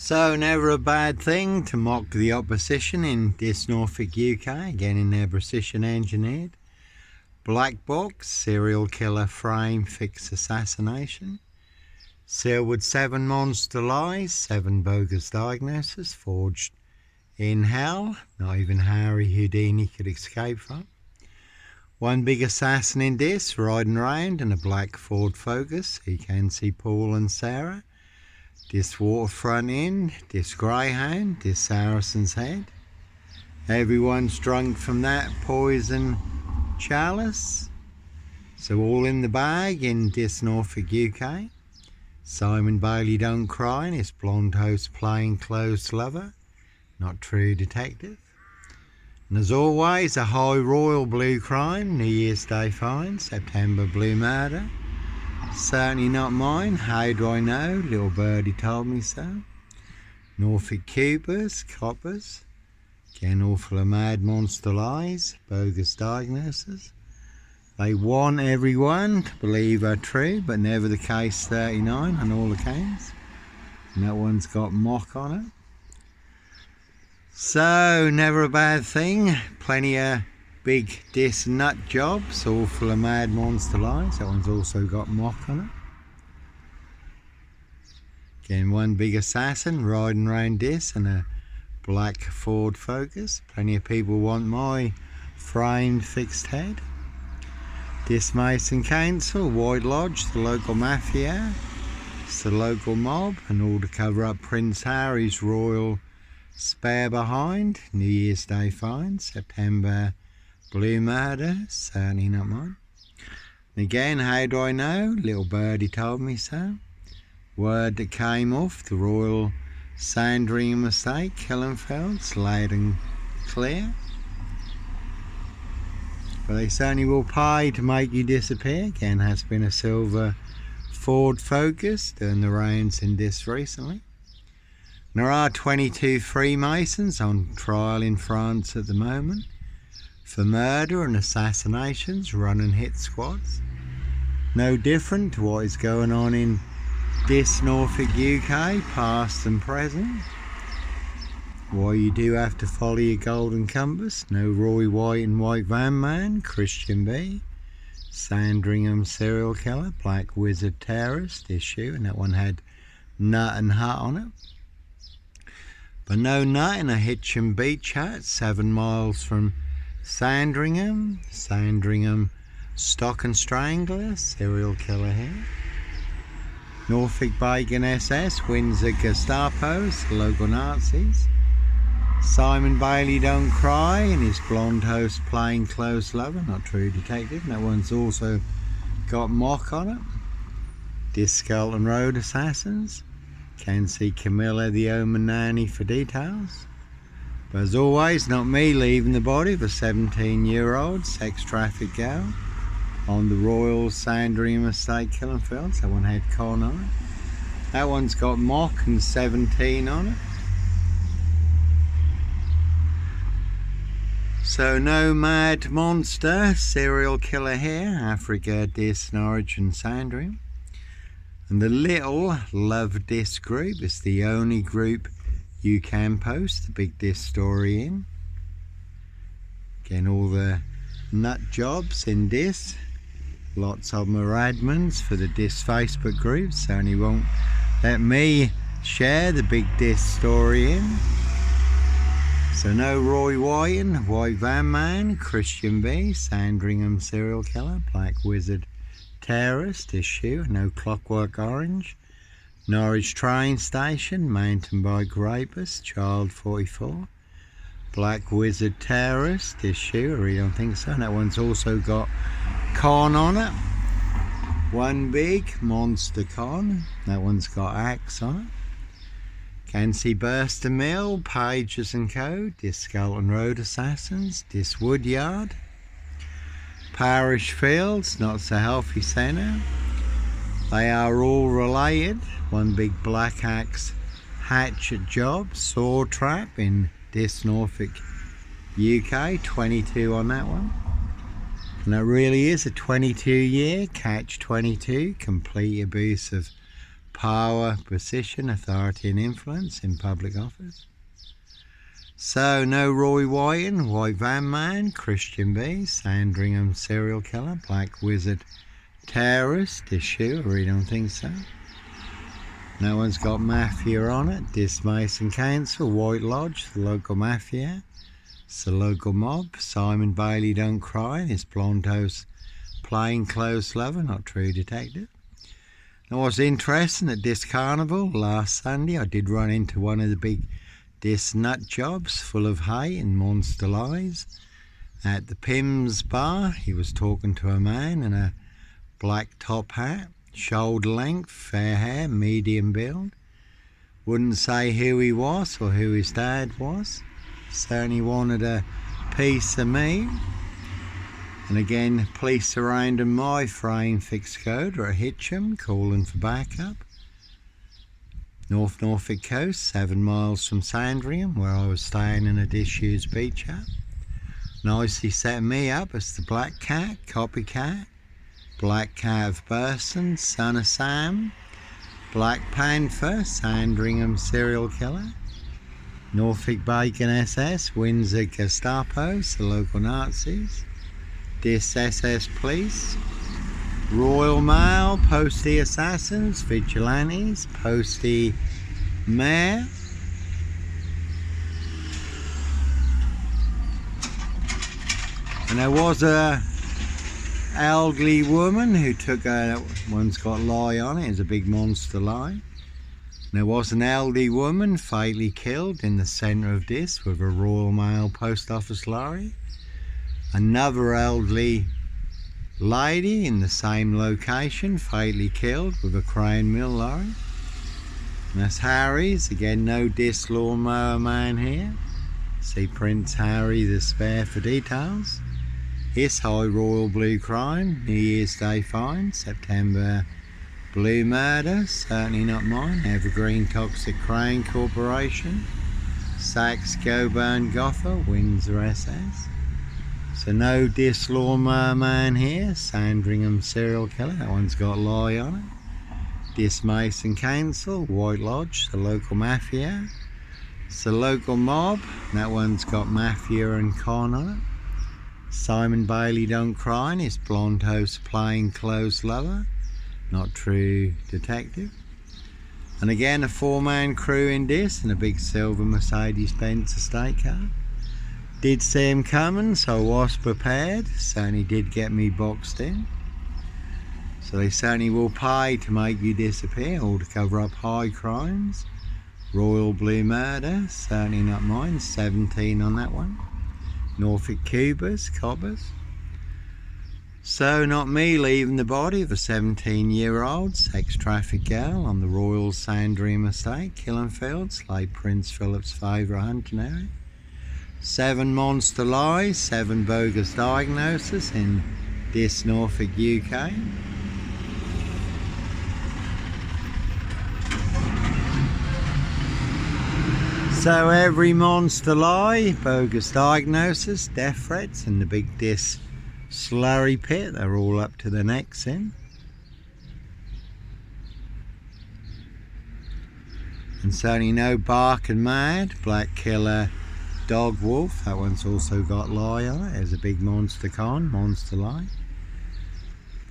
So never a bad thing to mock the opposition in this Norfolk, UK, again in their precision engineered. Black box, serial killer frame fix assassination. Sealed with 7 monster lies, 7 bogus diagnoses forged in hell, not even Harry Houdini could escape from. One big assassin in this, riding round in a black Ford Focus. You can see Paul and Sarah. This waterfront inn, this greyhound, this Saracen's Head. Everyone's drunk from that poison chalice. So all in the bag in this Norfolk, UK. Simon Bailey don't cry and his blonde host plain clothes lover, not true detective. And as always, a high royal blue crime, New Year's Day fine, September blue murder. Certainly not mine, how do I know? Little birdie told me so. Norfolk Coopers, coppers, again all full of mad monster lies, bogus diagnoses. They want everyone to believe are true, but never the case 39 on all accounts. And that one's got mock on it. So, never a bad thing. Plenty of big dis nut jobs, all full of mad monster lies. That one's also got mock on it. Again, one big assassin riding around this in a black Ford Focus. Plenty of people want my framed fixed head. This Mason Council, White Lodge, the local mafia, it's the local mob, and all to cover up Prince Harry's royal spare behind. New Year's Day fine, September blue murder, certainly not mine. And again, how do I know? Little birdie told me so. Word that came off the royal Sandringham estate, Killenfelds, loud and clear. But they certainly will pay to make you disappear. Again, has been a silver Ford Focus doing the rounds in this recently. And there are 22 Freemasons on trial in France at the moment for murder and assassinations, run and hit squads. No different to what is going on in this Norfolk, UK, past and present. Why you do have to follow your golden compass. No Roy White and White Van Man, Christian B, Sandringham serial killer, Black Wizard terrorist issue, and that one had nut and hut on it. But no nut in a Hitchin beach hut, 7 miles from Sandringham. Sandringham stock and strangler, serial killer here. Norfolk Bacon SS, Windsor Gestapos, local Nazis. Simon Bailey don't cry and his blonde host plain clothes lover, not true detective. And that one's also got mock on it. This Skelton Road assassins. Can see Camilla the Omen nanny for details. But as always, not me leaving the body of a 17-year-old sex trafficked girl on the Royal Sandringham estate, Killenfelds. That one had con on it. That one's got mock and 17 on it. So no mad monster serial killer here, Africa, Dis, Norwich and Sandringham. And the little Love Dis group is the only group you can post the big Dis story in. Again, all the nut jobs in Dis. Lots of them are admins for the Dis Facebook group, so only won't let me share the big Dis story in. So no Roy White and White Van Man, Christian B, Sandringham serial killer, Black Wizard terrorist issue, no Clockwork Orange, Norwich train station, mountain bike rapist, child 44, Black Wizard terrorist issue, I really don't think so. And that one's also got con on it. One big monster con, that one's got axe on it. Can see Burster Mill, Pages and Co, this Skelton Road assassins, this Woodyard, Parish Fields, not so healthy centre. They are all related. One big black axe hatchet job, saw trap in this Norfolk, UK, 22 on that one. And that really is a 22-year catch 22, complete abuse of power, position, authority and influence in public office. So no Roy Whiten, White Van Man, Christian B, Sandringham serial killer, Black Wizard terrorist issue, I really don't think so. No one's got mafia on it. Dis Mason Council, White Lodge, the local mafia. It's the local mob. Simon Bailey don't cry. This blonde host plain clothes lover, not true detective. Now what's interesting at this carnival last Sunday, I did run into one of the big dis nut jobs full of hay and monster lies. At the Pim's bar, he was talking to a man in a black top hat, shoulder length, fair hair, medium build. Wouldn't say who he was or who his dad was. Certainly wanted a piece of me. And again, police surrounding my frame fixed coder at Hitcham, calling for backup. North Norfolk coast, 7 miles from Sandringham, where I was staying in a disused beach hut. Nicely set me up as the Black Cat, copycat. Black Cat of Burson, son of Sam. Black Panther, Sandringham serial killer. Norfolk Bacon SS, Windsor Gestapos, the local Nazis. Dis SS Police. Royal Mail, Postie Assassins, Vigilantes, Postie Mayor. And there was a elderly woman who took a, one's got a lie on it, it's a big monster lie. There was an elderly woman fatally killed in the centre of this with a Royal Mail post office lorry. Another elderly lady in the same location fatally killed with a Crown Mill lorry. And that's Harry's, again no dis Lawnmower Man Here. See Prince Harry the spare for details. His High Royal Blue Crime, New Year's Day fine, September Blue Murder, certainly not mine, Evergreen Toxic Crane Corporation, Saks Goburn Gotha, Windsor SS. So no dis Lawnmower Man Here, Sandringham serial killer, that one's got a lie on it. Dis Mason Council, White Lodge, the local mafia. It's the local mob, that one's got mafia and con on it. Simon Bailey don't cry, and his blonde host plain clothes lover, not true detective. And again a 4-man crew in this, and a big silver Mercedes-Benz estate car. Did see him coming, so I was prepared. Certainly did get me boxed in. So they certainly will pay to make you disappear or to cover up high crimes. Royal Blue Murder, certainly not mine, 17 on that one. Norfolk Cubers, Cobbers. So not me leaving the body of a 17-year-old sex-trafficked girl on the Royal Sandringham estate, Killenfields, late Prince Philip's favourite hunting area. 7 monster lies, 7 bogus diagnoses in this Norfolk, UK. So every monster lie, bogus diagnosis, death threats and the big dis slurry pit, they're all up to the necks in. And certainly no bark and mad, black killer, dog wolf, that one's also got lie on it, there's a big monster con, monster lie.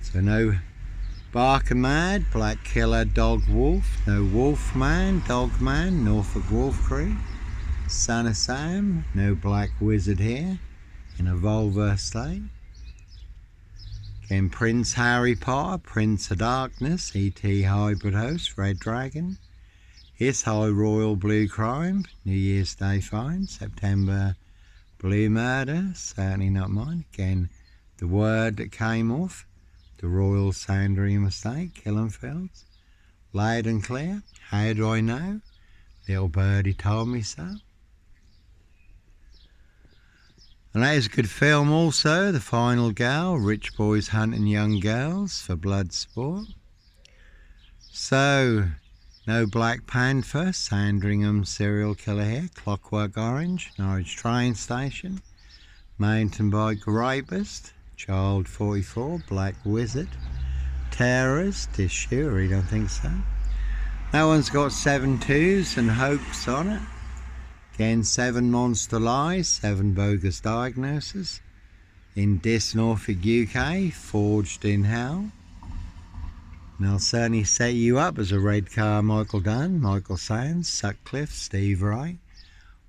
So no bark and mad, black killer, dog wolf, no wolf man, dog man, Norfolk Wolf Creek, son of Sam, no black wizard here, in a vulva state. Again Prince Harry Potter, Prince of Darkness, E.T. hybrid host, Red Dragon. His High Royal Blue Crime, New Year's Day fine, September Blue Murder, certainly not mine. Again, the word that came off, the Royal Sandringham estate, Killenfields. Loud and clear, how do I know? Little birdie told me so. And that is a good film also, The Final Girl, rich boys hunting young girls for blood sport. So, no Black Panther, Sandringham serial killer here, Clockwork Orange, Norwich train station, mountain bike rapist, Child 44, Black Wizard, terrorist issue, I don't think so. That one's got 7 twos and hoax on it. Again, 7 monster lies, 7 bogus diagnoses. In Dis, Norfolk, UK, forged in hell. And they'll certainly set you up as a red car. Michael Dunn, Michael Sands, Sutcliffe, Steve Wright,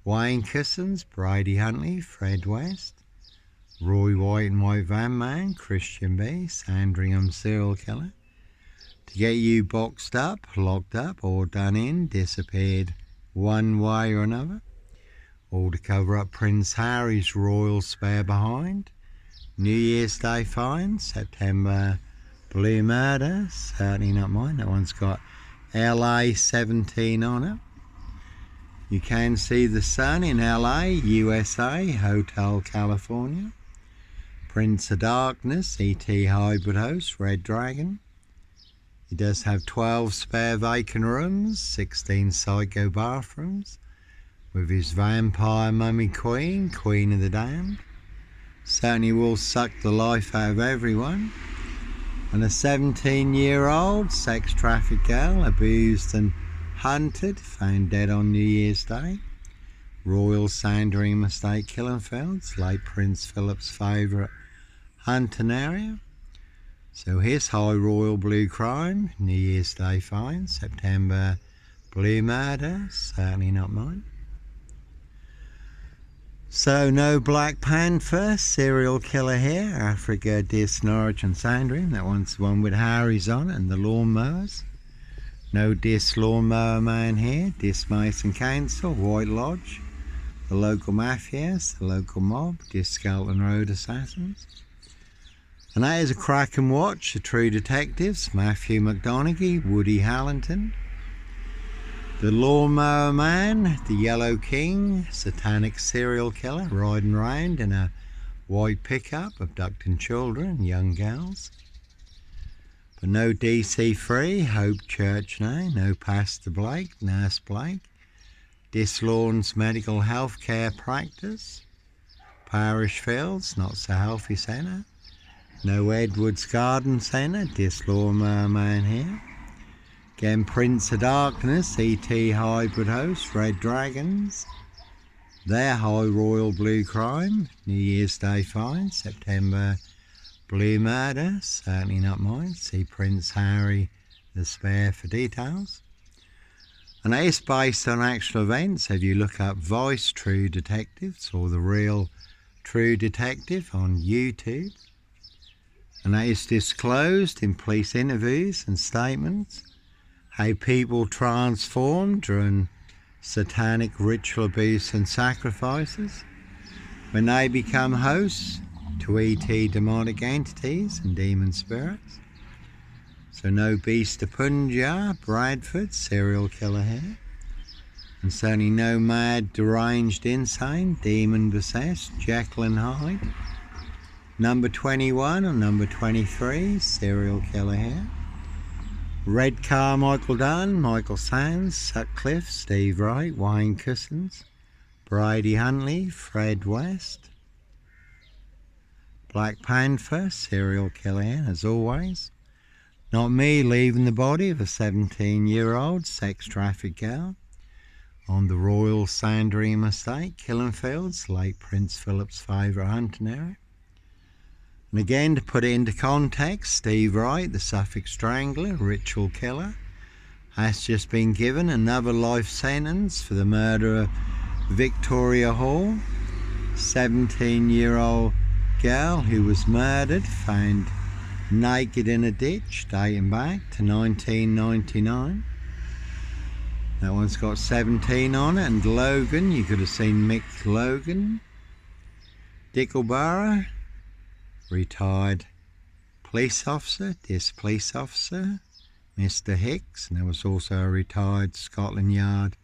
Wayne Cousins, Brady Huntley, Fred West, Roy White and White Van Man, Christian B, Sandringham serial killer. To get you boxed up, locked up, or done in, disappeared one way or another. All to cover up Prince Harry's royal spare behind. New Year's Day fine, September blue murder, certainly not mine. That one's got LA 17 on it. You can see the sun in LA, USA, Hotel California. Prince of Darkness, ET Hybrid Host, Red Dragon. He does have 12 spare vacant rooms, 16 psycho bathrooms, with his vampire mummy queen, Queen of the Damned. Certainly will suck the life out of everyone. And a 17-year-old sex trafficked girl, abused and hunted, found dead on New Year's Day. Royal Sandringham Estate, Killenfields, late Prince Philip's favourite hunting area. So here's High Royal Blue Crime, New Year's Day fine, September blue murder, certainly not mine. So no Black Panther, serial killer here, Africa, Dis, Norwich and Sandringham. That one's the one with Harry's on it and the lawnmowers. No Dis Lawnmower Man Here, Dis Mason Council, White Lodge, the local mafias, the local mob, Dis Skelton Road assassins. And that is a cracking watch, the True Detectives, Matthew McDonaghy, Woody Hallington, the Lawnmower Man, the Yellow King, Satanic serial killer, riding round in a white pickup, abducting children, young girls. But no DC3, Hope Church now, no Pastor Blake, Nurse Blake, Dislawns Medical Health Care Practice, Parish Fields, Not So Healthy Centre, no Edwards Garden Centre, Dis Lawnmower Man Here. Again, Prince of Darkness, ET Hybrid Host, Red Dragons. Their High Royal Blue Crime, New Year's Day fine, September blue murder, certainly not mine. See Prince Harry the Spare for details. And it's based on actual events. If you look up Voice True Detectives or The Real True Detective on YouTube. And that is disclosed in police interviews and statements how people transform during satanic ritual abuse and sacrifices when they become hosts to ET demonic entities and demon spirits. So no Beast of Punjab, Bradford, serial killer here. And certainly no mad, deranged, insane, demon possessed, Jekyll and Hyde. Number 21 or number 23, serial killer here. Red Car, Michael Dunn, Michael Sands, Sutcliffe, Steve Wright, Wayne Cousins, Brady Huntley, Fred West. Black Panther, serial killer here, as always. Not me leaving the body of a 17-year-old sex trafficked girl on the Royal Sandringham Estate, Killenfields, late Prince Philip's favourite hunting area. And again, to put it into context, Steve Wright, the Suffolk Strangler, ritual killer, has just been given another life sentence for the murder of Victoria Hall, 17-year-old girl who was murdered, found naked in a ditch, dating back to 1999. That one's got 17 on it, and Logan, you could have seen Mick Logan. Dickleborough, retired police officer, Dis police officer, Mr. Hicks, and there was also a retired Scotland Yard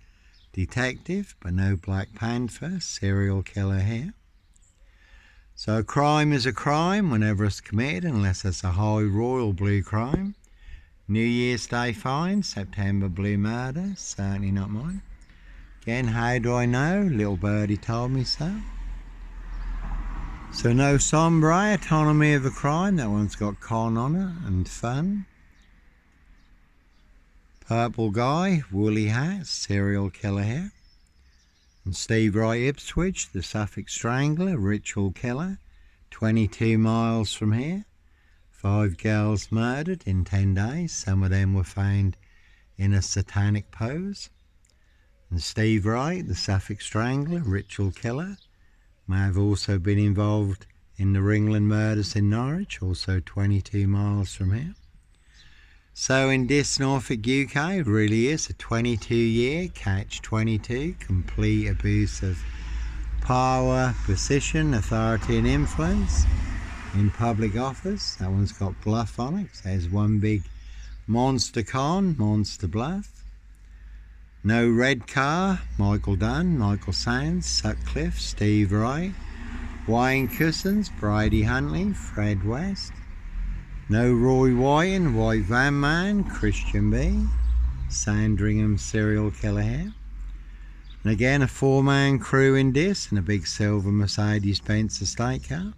detective, but no Black Panther, serial killer here. So a crime is a crime whenever it's committed, unless it's a High Royal Blue Crime. New Year's Day fine, September blue murder, certainly not mine. Again, how do I know? Little birdie told me so. So no Sombre, Autonomy of a Crime, that one's got con on it and fun. Purple Guy, Woolly Hat, Serial Killer here. And Steve Wright Ipswich, the Suffolk Strangler, Ritual Killer, 22 miles from here. 5 girls murdered in 10 days. Some of them were found in a satanic pose. And Steve Wright, the Suffolk Strangler, Ritual Killer, may have also been involved in the Ringland murders in Norwich, also 22 miles from here. So in this Norfolk, UK, it really is a 22-year catch-22, complete abuse of power, position, authority and influence in public office. That one's got bluff on it. There's one big monster con, monster bluff. No red car, Michael Dunn, Michael Sands, Sutcliffe, Steve Wright, Wayne Cousins, Brady Huntley, Fred West. No Roy Wyan, White Van Man, Christian B, Sandringham serial killer here. And again a 4-man crew in this and a big silver Mercedes-Benz estate car.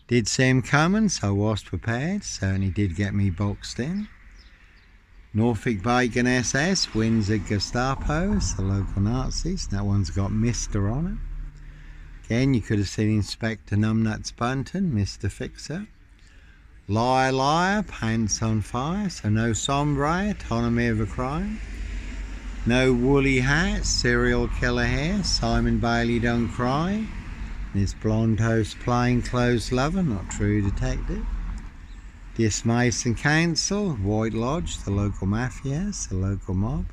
Did see him coming, so I was prepared. Certainly did get me boxed in. Norfolk Bacon SS, Windsor Gestapos, the local Nazis. That one's got Mr. on it. Again, you could have seen Inspector Numbnuts Bunton, Mr. Fixer. Liar, liar, pants on fire, so no sombre, autonomy of a crime. No woolly hat, serial killer hair, Simon Bailey don't cry. This blonde host plainclothes lover, not true detective. This Mason Council, White Lodge, the local mafias, the local mob.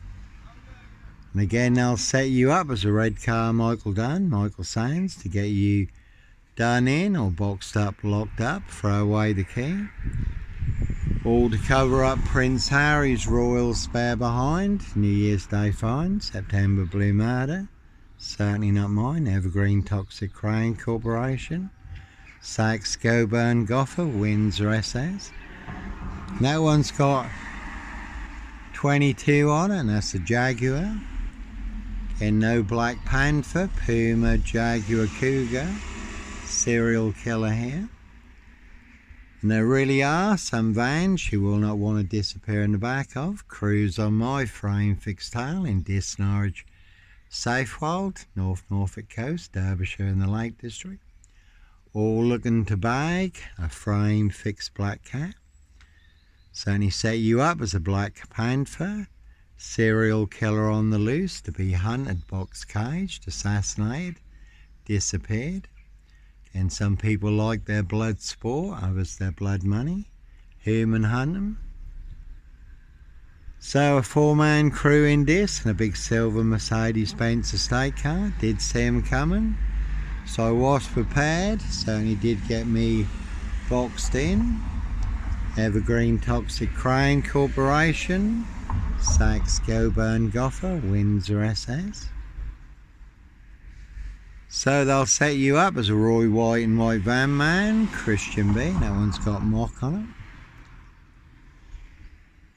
And again they'll set you up as a red car Michael Dunn, Michael Sands, to get you done in or boxed up, locked up, throw away the key. All to cover up Prince Harry's royal spare behind, New Year's Day find, September Blue murder, certainly not mine, Evergreen Toxic Crane Corporation, Saks Coburn Goffer, Windsor SS. That one's got 22 on it, and that's a Jaguar. And no Black Panther, Puma, Jaguar, Cougar, serial killer here. And there really are some vans you will not want to disappear in the back of. Cruise on my frame fixed tail in Dis Norwich, Safewold, North Norfolk Coast, Derbyshire and the Lake District. All looking to bag a frame fixed black cat. Certainly set you up as a Black Panther, serial killer on the loose, to be hunted, box caged, assassinated, disappeared. And some people like their blood sport, others their blood money. Human hunt them. So a 4-man crew in this and a big silver Mercedes-Benz estate car. Did see him coming, so I was prepared. Certainly did get me boxed in. Evergreen Toxic Crane Corporation, Saks Coburn Goffer, Windsor SS. So they'll set you up as a Roy White and White Van Man, Christian B, that one's got mock on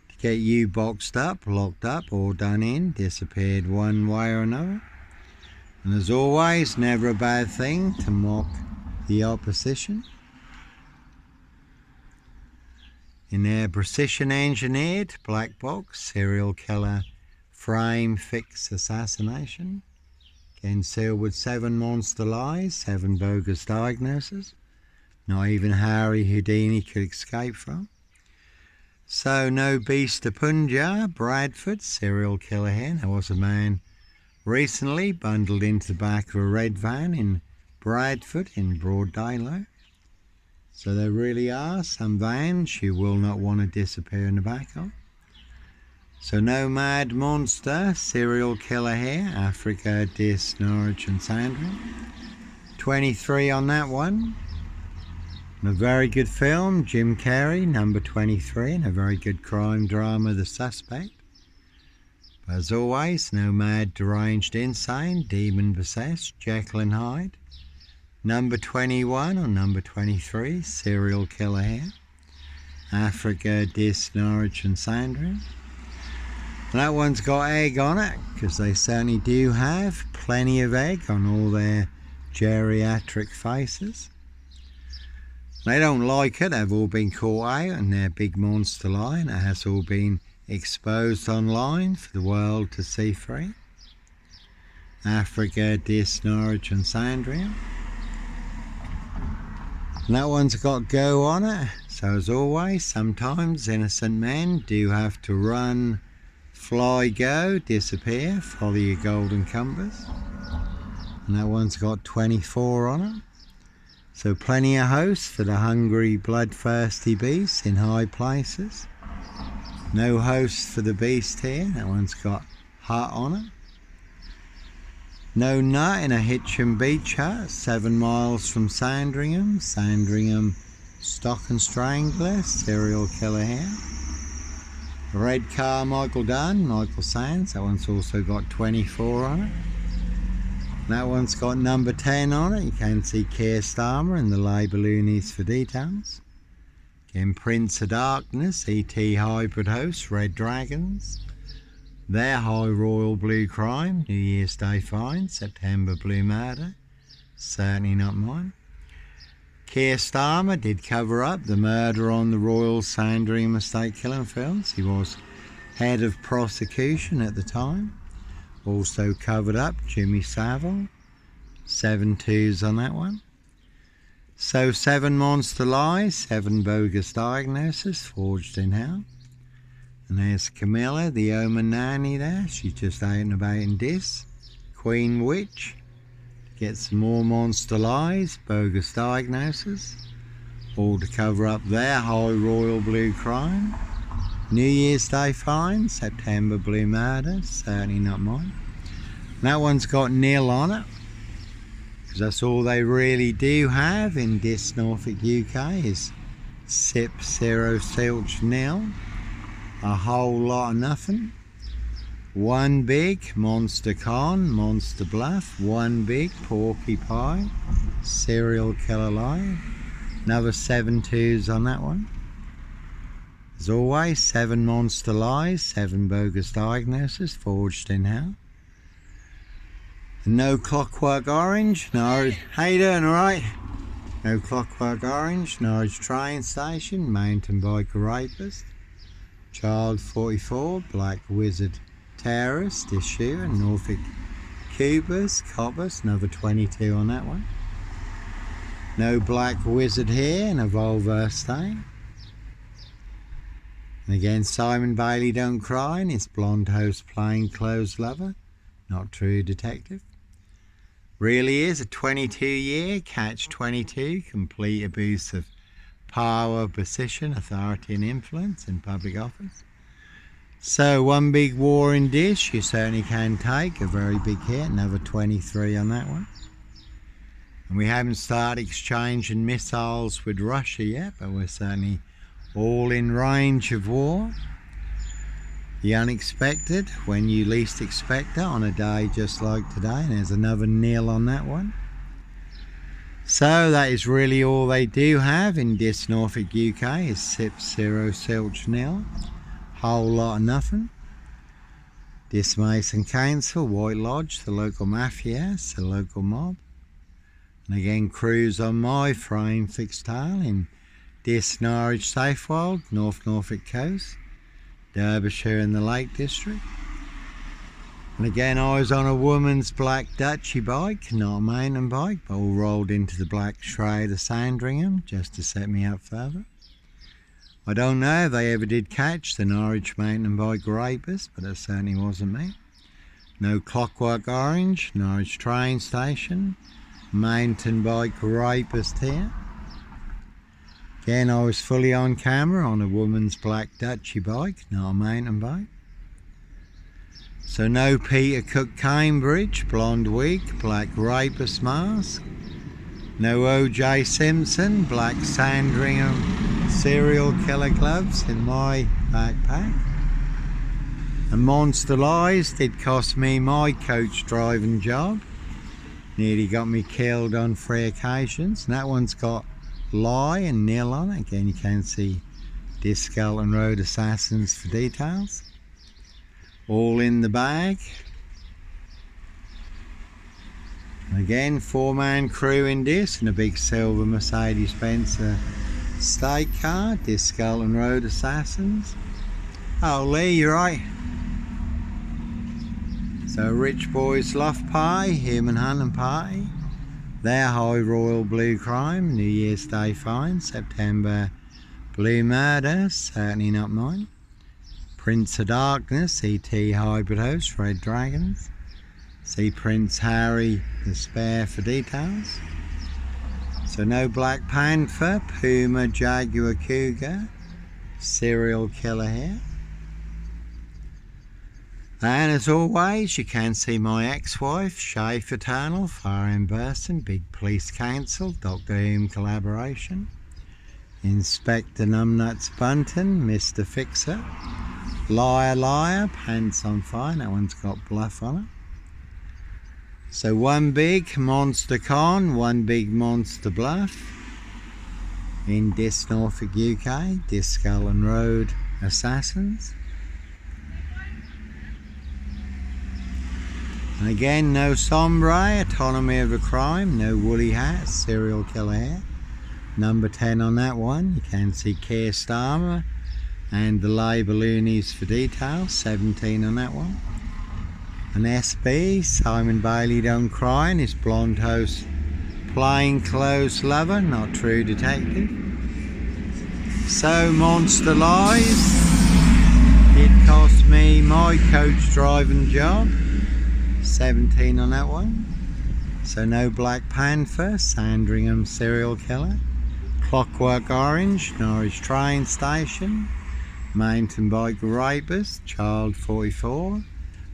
it. To get you boxed up, locked up or done in, disappeared one way or another. And as always, never a bad thing to mock the opposition. In their precision engineered black box, serial killer, frame fix assassination. Again sealed with 7 monster lies, 7 bogus diagnoses. Not even Harry Houdini could escape from. So no beast to Punjab, Bradford, serial killer here. There was a man recently bundled into the back of a red van in Bradford in broad daylight. So there really are some vans you will not want to disappear in the back of. So no mad monster, serial killer here, Africa, Dis, Norwich and Sandringham. 23 on that one. And a very good film, Jim Carrey, number 23, and a very good crime drama, The Suspect. But as always, no mad, deranged, insane, demon possessed, Jekyll and Hyde. Number 21 or number 23, serial killer here, Africa, Dis, Norwich and Sandringham. That one's got egg on it, because they certainly do have plenty of egg on all their geriatric faces. They don't like it, they've all been caught out, and their big monster line, it has all been exposed online for the world to see free. Africa, Dis, Norwich and Sandringham. And that one's got go on it. So as always, sometimes innocent men do have to run, fly, go, disappear, follow your golden compass. And that one's got 24 on it. So plenty of hosts for the hungry, bloodthirsty beasts in high places. No hosts for the beast here. That one's got hut on it. No nut in a Hitchin beach hut, 7 miles from Sandringham. Sandringham stock and strangler, serial killer here. Red car, Michael Dunn, Michael Sands. That one's also got 24 on it. That one's got number 10 on it. You can see Keir Starmer and the Labour loonies for details. Again, Prince of Darkness, ET hybrid host, Red Dragons. Their High Royal Blue Crime, New Year's Day fine, September Blue Murder, certainly not mine. Keir Starmer did cover up the murder on the Royal Sandringham estate killing fields. He was head of prosecution at the time. Also covered up Jimmy Savile, 7 2s on that one. So 7 monster lies, 7 bogus diagnoses forged in hell. And there's Camilla, the Omen nanny there. She's just out and about in Dis. Queen Witch. Get some more monster lies, bogus diagnoses. All to cover up their High Royal Blue Crime. New Year's Day fine, September Blue Murder, certainly not mine. And that one's got nil on it. Because that's all they really do have in Dis, Norfolk, UK is Sip, 0, Silch, nil. A whole lot of nothing. 1 big Monster Con, Monster Bluff. 1 big Porky Pie, Serial Killer Live. Another 7 2s on that one. As always, 7 monster lies, 7 bogus diagnoses forged in hell. No Clockwork Orange, no. How you doing, alright? No Clockwork Orange, Norwich train station, mountain biker rapist. Child 44, Black Wizard terrorist issue, and Norfolk Cubers, Coppers, another 22 on that one. No Black Wizard here in a Volvo estate. And again, Simon Bailey don't cry and his blonde host plainclothes lover, not true detective. Really is a 22-year catch-22, complete abuse of power, position, authority and influence in public office. So 1 big war in Dish, you certainly can take a very big hit, another 23 on that one. And we haven't started exchanging missiles with Russia yet, but we're certainly all in range of war. The unexpected, when you least expect it, on a day just like today, and there's another nil on that one. So that is really all they do have in Dis, Norfolk, UK is Sip, 0, Silch, nil. Whole lot of nothing. Dis Mason Council, White Lodge, the local mafia, the local mob. And again, crews on my frame fixed tail in Dis, Norwich, Safewold, North Norfolk Coast, Derbyshire and the Lake District. And again, I was on a woman's black Dutchy bike, not a mountain bike, but all rolled into the black shroud of Sandringham just to set me up further. I don't know if they ever did catch the Norwich mountain bike rapist, but it certainly wasn't me. No Clockwork Orange, Norwich train station, mountain bike rapist here. Again, I was fully on camera on a woman's black Dutchy bike, not a mountain bike. So no Peter Cook Cambridge, blonde wig, black rapist mask. No O.J. Simpson, black Sandringham serial killer gloves in my backpack. And Monster Lies did cost me my coach driving job. Nearly got me killed on 3 occasions. And that one's got lie and nil on it. Again, you can see Discalton Road Assassins for details. All in the bag. Again, 4-man crew in this and a big silver Mercedes-Benz estate car, Discalton Road Assassins. Oh, Lee, you're right. So, Rich Boys Loft Pie, Human Hunting Party. Their High Royal Blue Crime, New Year's Day Fine, September Blue Murder, certainly not mine. Prince of Darkness, E.T. Hybrid Host, Red Dragons. See Prince Harry, the spare for details. So no Black Panther, Puma, Jaguar, Cougar, serial killer here. And as always, you can see my ex-wife, Shay Fraternal, Fire and Burson, Big Police Council, Doctor Whom collaboration, Inspector Numbnuts Bunton, Mr. Fixer, Liar Liar, Pants on Fire, that one's got bluff on it. So one big monster con, one big monster bluff. In Dis, Norfolk, UK, Discullen Road Assassins. And again, no sombre, autonomy of a crime, no woolly hat, serial killer hair. Number 10 on that one. You can see Keir Starmer and the Labour loonies for details. 17 on that one. An SB, Simon Bailey Don't Cry, and his blonde host, plain clothes lover, not true detective. So Monster Lies. It cost me my coach driving job. 17 on that one. So no Black Panther, Sandringham serial killer. Clockwork Orange, Norwich train station. Mountain bike rapist, Child 44.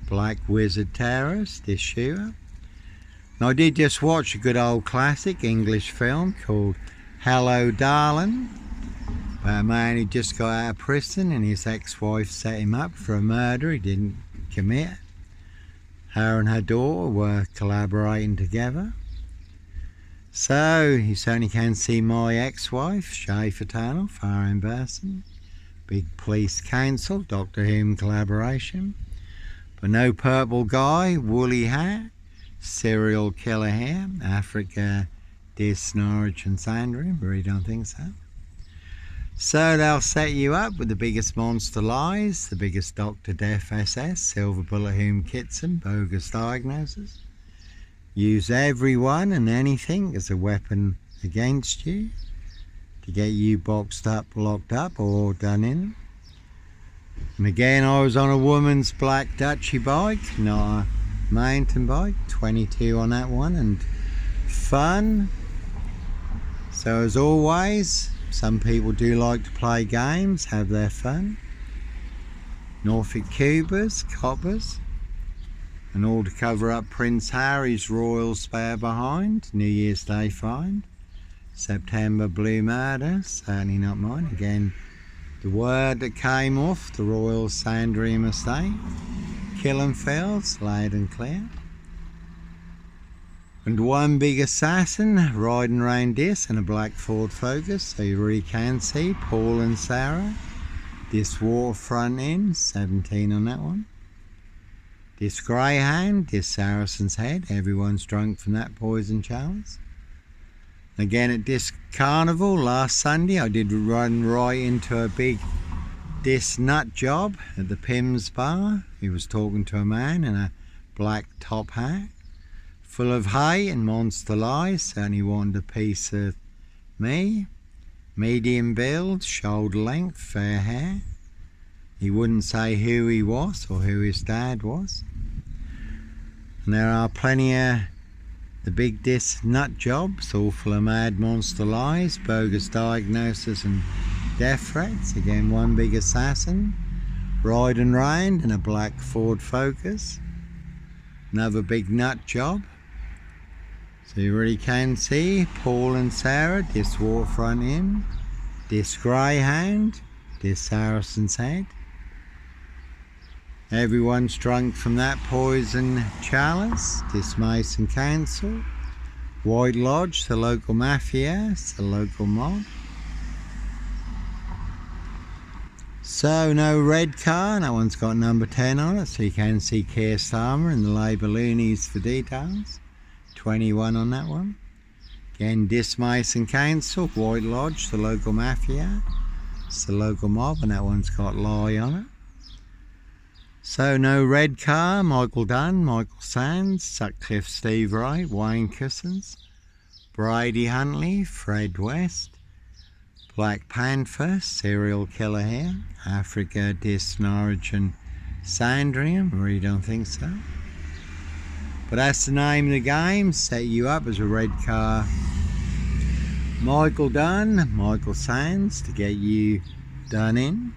Black Wizard terrorist, Issue. Now I did just watch a good old classic English film called Hello Darling. About a man who just got out of prison and his ex-wife set him up for a murder he didn't commit. Her and her daughter were collaborating together. So you certainly can see my ex-wife, Shay Fraternal, Fire and Burson, Big Police Council, Doctor Whom collaboration, but no purple guy, woolly hat, serial killer hair, Africa, Dis, Norwich and Sandringham, really don't think so. So they'll set you up with the biggest monster lies, the biggest Dr. Death SS, Silver Bullet Whom Kitson, Bogus Diagnoses. Use everyone and anything as a weapon against you to get you boxed up, locked up or done in. And again, I was on a woman's black Dutchy bike, not a mountain bike, 22 on that one, and fun. So as always, some people do like to play games, have their fun. Norfolk Cubers, Coppers, and all to cover up Prince Harry's royal spare behind, New Year's Day find. September Blue Murder, certainly not mine. Again, the word that came off the Royal Sandringham estate. Killenfields, loud and clear. And one big assassin riding around this in a black Ford Focus, so you really can see Paul and Sarah. This waterfront inn, 17 on that one. This greyhound, this Saracen's Head, everyone's drunk from that poison chalice. Again at this carnival last Sunday, I did run right into a big this nut job at the Pimm's bar. He was talking to a man in a black top hat, full of hay and monster lies, and he wanted a piece of me. Medium build, shoulder length, fair hair. He wouldn't say who he was or who his dad was. And there are plenty of the big dis nut jobs, all full of mad monster lies, bogus diagnoses and death threats. Again, one big assassin, riding round in a black Ford Focus. Another big nut job. So you really can see Paul and Sarah, this waterfront inn, this greyhound, this Saracen's Head. Everyone's drunk from that poison chalice, this Mason Council, White Lodge, the local mafia, it's the local mob. So no red car, that one's got number 10 on it, so you can see Keir Starmer and the Labour loonies for details. 21 on that one. Again, this Mason Council, White Lodge, the local mafia, it's the local mob, and that one's got lie on it. So no red car, Michael Dunn, Michael Sands, Sutcliffe Steve Wright, Wayne Cousins, Brady Huntley, Fred West, Black Panther, serial killer here, Africa, Dis Norwich and Sandringham, I really don't think so. But that's the name of the game, set you up as a red car. Michael Dunn, Michael Sands to get you done in.